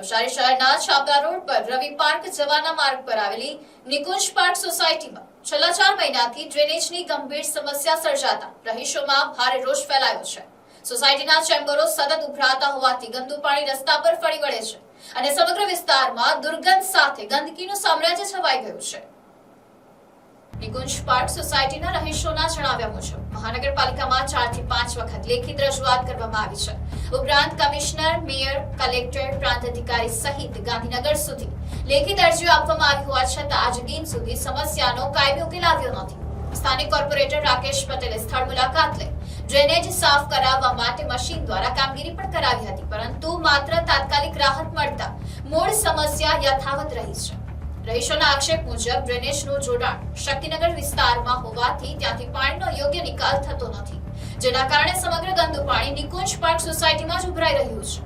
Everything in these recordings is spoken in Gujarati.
નવસારી શહેરના છાપરા રોડ પર રવિ પાર્ક જવાના માર્ગ પર આવેલી નિકુંજ પાર્ક સોસાયટીમાં છેલ્લા 4 મહિનાથી ડ્રેનેજની ગંભીર સમસ્યા સર્જાતા રહીશોમાં ભારે રોષ ફેલાયો છે। સોસાયટીના ચેમ્બરો સતત ઉભરાતા હોવાથી ગંદુ પાણી રસ્તા પર ફરી વળે છે અને સમગ્ર વિસ્તારમાં દુર્ગંધ સાથે ગંદકીનું સામ્રાજ્ય છવાઈ ગયું છે। નિકુંજ પાર્ક સોસાયટીના રહીશોના જણાવ્યા મુજબ મહાનગરપાલિકામાં 4 થી 5 વખત લેખિત રજૂઆત કરવામાં આવી છે। ઉપરાંત કમિશનર, મેયર, કલેક્ટર, પ્રાંત અધિકારી સહિત ગાંધીનગર સુધી લેખિત અરજીઓ આપવામાં આવી હોવા છતાં આજ દિન સુધી સમસ્યાનો કાયમી ઉકેલ આવ્યો નથી। સ્થાનિક કોર્પોરેટર રાકેશ પટેલે સ્થળ મુલાકાત લઈ ડ્રેનેજ સાફ કરાવવા માટે મશીન દ્વારા કામગીરી પણ કરાવી હતી, પરંતુ માત્ર તાત્કાલિક રાહત મળતા મૂળ સમસ્યા યથાવત રહી છે। રહીશોના આક્ષેપ મુજબ ડ્રેનેજનું જોડાણ શક્તિનગર વિસ્તારમાં હોવાથી ત્યાંથી પાણીનો યોગ્ય નિકાલ થતો નથી, જેના કારણે સમગ્ર ગંદુ પાણી નિકુંજ પાર્ક સોસાયટીમાં જ ઉભરાઈ રહ્યું છે।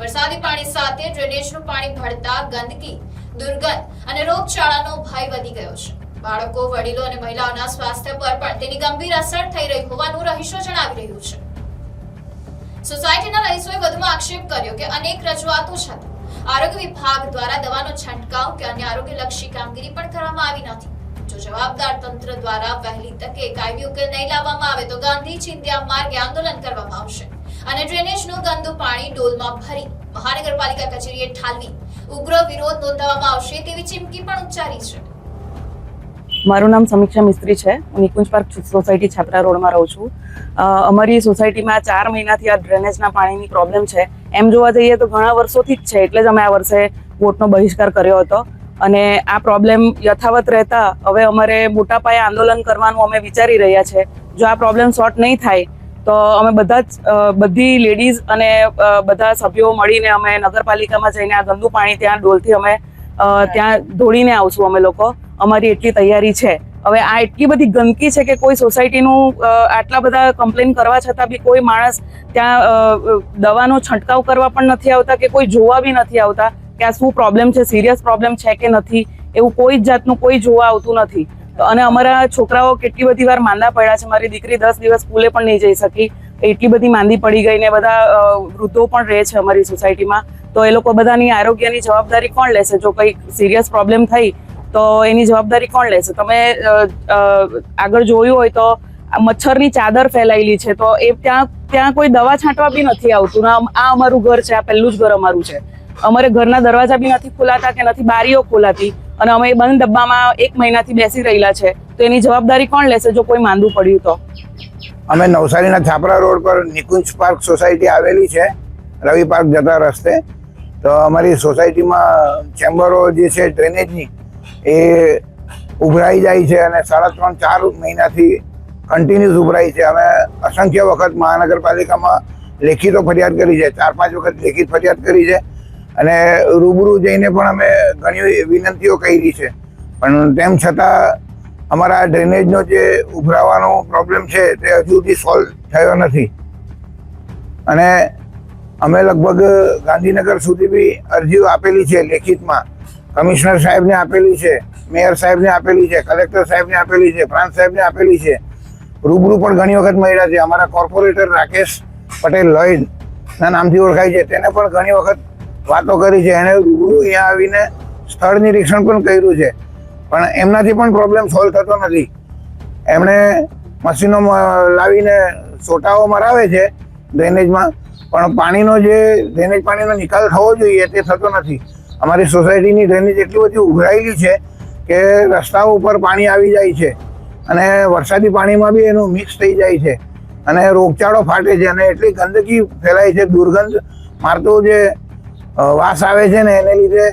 વરસાદી પાણી સાથે ડ્રેનેજનું પાણી ભળતા ગંદકી, દુર્ગંધ અને રોગચાળાનો ભય વધી ગયો છે। બાળકો, વડીલો અને મહિલાઓના સ્વાસ્થ્ય પર પણ તેની ગંભીર અસર થઈ રહી હોવાનું રહીશો જણાવી રહ્યું છે। સોસાયટીના રહીશોએ વધુમાં આક્ષેપ કર્યો કે અનેક રજૂઆતો છતાં આરોગ્ય વિભાગ દ્વારા દવાનો છંટકાવ કે અન્ય આરોગ્યલક્ષી કામગીરી પણ કરવામાં આવી નથી। જો જવાબદાર તંત્ર દ્વારા વહેલી તકે કાયમી ઉકેલ નહીં લાવવામાં આવે તો ગાંધી ચિંધ્યા માર્ગે આંદોલન કરવામાં આવશે અને ડ્રેનેજનું ગંદુ પાણી ડોલમાં ભરી મહાનગરપાલિકા કચેરીએ ઠાલવી ઉગ્ર વિરોધ નોંધાવવામાં આવશે તેવી ચીમકી પણ ઉચ્ચારી છે। મારું નામ સમીક્ષા મિસ્ત્રી છે। હું નિકુંજ પાર્ક સોસાયટી છાપરા રોડમાં રહું છું। અમારી સોસાયટીમાં 4 મહિનાથી આ ડ્રેનેજના પાણીની પ્રોબ્લેમ છે। એમ જોવા જઈએ તો ઘણા વર્ષોથી જ છે, એટલે જ અમે આ વર્ષે વોટનો બહિષ્કાર કર્યો હતો અને આ પ્રોબ્લેમ યથાવત રહેતા હવે અમારે મોટા પાયે આંદોલન કરવાનું અમે વિચારી રહ્યા છે। જો આ પ્રોબ્લેમ સોર્ટ નહીં થાય તો અમે બધી લેડીઝ અને બધા સભ્યો મળીને અમે નગરપાલિકામાં જઈને આ ગંદુ પાણી ત્યાં ડોલથી અમે ત્યાં ઢોળીને આવશું। અમે લોકો અમારી એટલી તૈયારી છે। હવે આ એટલી બધી ગંદકી છે કે કોઈ સોસાયટીનું આટલા બધા કમ્પ્લેન કરવા છતાં બી કોઈ માણસ ત્યાં દવાનો છંટકાવ કરવા પણ નથી આવતા કે કોઈ જોવા બી નથી આવતા કે આ શું પ્રોબ્લેમ છે, સિરિયસ પ્રોબ્લેમ છે કે નથી, એવું કોઈ જ જાતનું કોઈ જોવા આવતું નથી। અને અમારા છોકરાઓ કેટલી બધી વાર માંદા પડ્યા છે। મારી દીકરી 10 દિવસ સ્કૂલે પણ નહીં જઈ શકી, એટલી બધી માંદી પડી ગઈ ને બધા વૃદ્ધો પણ રહે છે અમારી સોસાયટીમાં। તો એ લોકો બધાની આરોગ્યની જવાબદારી કોણ લેશે? જો કંઈ સિરિયસ પ્રોબ્લેમ થઈ તો એની જવાબદારી કોણ લેશે? તમે આગળ જોયું હોય તો મચ્છરની ચાદર ફેલાયેલી છે, તો એ ત્યાં કોઈ દવા છાંટવા બી નથી આવતું। આ અમારું ઘર છે, આ પહેલું જ ઘર અમારું છે। અમારે ઘરના દરવાજા બી નથી ખોલાતા કે નથી બારીઓ ખોલાતી અને અમે બંધ ડબ્બામાં 1 મહિનાથી બેસી રહેલા છે। તો એની જવાબદારી કોણ લેશે જો કોઈ માંદું પડ્યું તો? અમે નવસારીના છાપરા રોડ પર નિકુંજ પાર્ક સોસાયટી આવેલી છે, રવિ પાર્ક જતા રસ્તે। તો અમારી સોસાયટીમાં ચેમ્બરો જે છે ડ્રેનેજની એ ઉભરાઈ જાય છે અને 3.5-4 મહિનાથી કન્ટિન્યુઅસ ઉભરાય છે। અમે અસંખ્ય વખત મહાનગરપાલિકામાં લેખિતો ફરિયાદ કરી છે, 4-5 વખત લેખિત ફરિયાદ કરી છે અને રૂબરૂ જઈને પણ અમે ઘણી વિનંતીઓ કરી છે, પણ તેમ છતાં અમારા ડ્રેનેજનો જે ઉભરાવાનો પ્રોબ્લેમ છે તે હજુ સુધી સોલ્વ થયો નથી અને અમે લગભગ ગાંધીનગર સુધી બી અરજીઓ આપેલી છે લેખિતમાં। કમિશનર સાહેબને આપેલી છે, મેયર સાહેબને આપેલી છે, કલેક્ટર સાહેબને આપેલી છે, પ્રાંત સાહેબને આપેલી છે, રૂબરૂ પણ ઘણી વખત મળ્યા છે। અમારા કોર્પોરેટર રાકેશ પટેલ લોઈડના નામથી ઓળખાય છે, તેને પણ ઘણી વખત વાતો કરી છે। એણે રૂબરૂ અહીંયા આવીને સ્થળ નિરીક્ષણ પણ કર્યું છે, પણ એમનાથી પણ પ્રોબ્લેમ સોલ્વ થતો નથી। એમણે મશીનો લાવીને સોટાઓ મરાવે છે ડ્રેનેજમાં, પણ પાણીનો જે ડ્રેનેજ પાણીનો નિકાલ થવો જોઈએ તે થતો નથી। અમારી સોસાયટીની ડ્રેનેજ એટલી બધી ઉભરાયેલી છે કે રસ્તાઓ ઉપર પાણી આવી જાય છે અને વરસાદી પાણીમાં બી એનું મિક્સ થઈ જાય છે અને રોગચાળો ફાટે છે અને એટલી ગંદકી ફેલાય છે, દુર્ગંધ મારતો જે વાસ આવે છે ને એને લીધે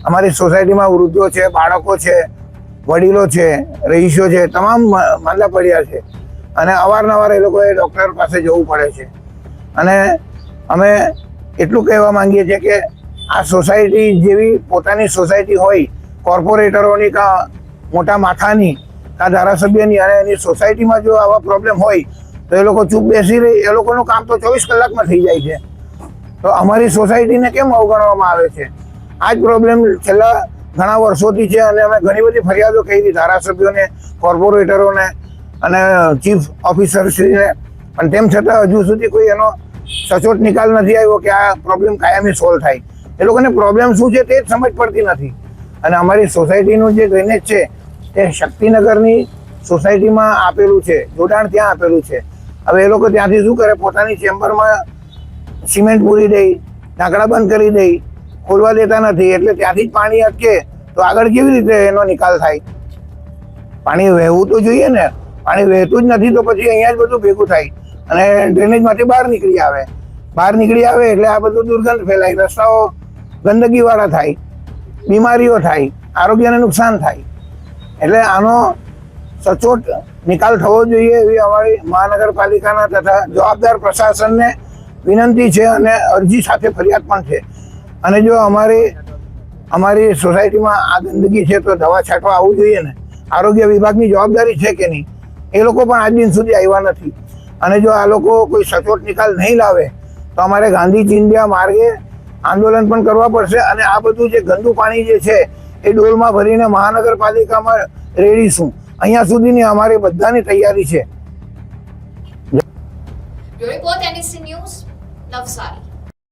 અમારી સોસાયટીમાં વૃદ્ધો છે, બાળકો છે, વડીલો છે, રહીશો છે, તમામ માંદા પડ્યા છે અને અવારનવાર એ લોકોએ ડૉક્ટર પાસે જવું પડે છે। અને અમે એટલું કહેવા માંગીએ છીએ કે આ સોસાયટી જેવી પોતાની સોસાયટી હોય, કોર્પોરેટરોની કાં મોટા માથાની કાં ધારાસભ્યની, અને એની સોસાયટીમાં જો આવા પ્રોબ્લેમ હોય તો એ લોકો ચૂપ બેસી રહી, એ લોકોનું કામ તો 24 કલાકમાં થઈ જાય છે। તો અમારી સોસાયટીને કેમ અવગણવામાં આવે છે? આ જ પ્રોબ્લેમ છેલ્લા ઘણા વર્ષોથી છે અને અમે ઘણી બધી ફરિયાદો કરી ધારાસભ્યોને, કોર્પોરેટરોને અને ચીફ ઓફિસરશ્રીને, પણ તેમ છતાં હજુ સુધી કોઈ એનો સચોટ નિકાલ નથી આવ્યો કે આ પ્રોબ્લેમ કાયમી સોલ્વ થાય। એ લોકોને પ્રોબ્લેમ શું છે તે જ સમજ પડતી નથી. અને અમારી સોસાયટીનું જે ડ્રેનેજ છે તે શક્તિનગરની સોસાયટીમાં આપેલું છે, જોડાણ ત્યાં આપેલું છે. હવે એ લોકો ત્યાંથી શું કરે, પોતાની ચેમ્બરમાં સિમેન્ટ પૂરી દે, ઢાંકણા બંધ કરી દે, ખોલવા દેતા નથી. એટલે ત્યાંથી જ પાણી અટકે તો આગળ કેવી રીતે એનો નિકાલ થાય? પાણી વહેવું તો જોઈએ ને. પાણી વહેતું જ નથી તો પછી અહીંયા જ બધું ભેગું થાય અને ડ્રેનેજમાંથી બહાર નીકળી આવે. બહાર નીકળી આવે એટલે આ બધું દુર્ગંધ ફેલાય, રસ્તાઓ ગંદકીવાળા થાય, બીમારીઓ થાય, આરોગ્યને નુકસાન થાય. એટલે આનો સચોટ નિકાલ થવો જોઈએ એવી અમારી મહાનગરપાલિકાના તથા જવાબદાર પ્રશાસનને વિનંતી છે અને અરજી સાથે ફરિયાદ પણ છે. અને જો અમારી સોસાયટીમાં આ ગંદકી છે તો દવા છાંટવા આવવું જોઈએ ને. આરોગ્ય વિભાગની જવાબદારી છે કે નહીં, એ લોકો પણ આજ દિન સુધી આવ્યા નથી. અને જો આ લોકો કોઈ સચોટ નિકાલ નહીં લાવે તો અમારે ગાંધી ચિંધ્યા માર્ગે આંદોલન પણ કરવા પડશે. અને આ બધું જે ગંદુ પાણી જે છે એ ડોલમાં ભરીને મહાનગરપાલિકામાં રેડીશું. અહીંયા સુધીની અમારી બધાની તૈયારી છે. Bureau report NEC news, Navsari.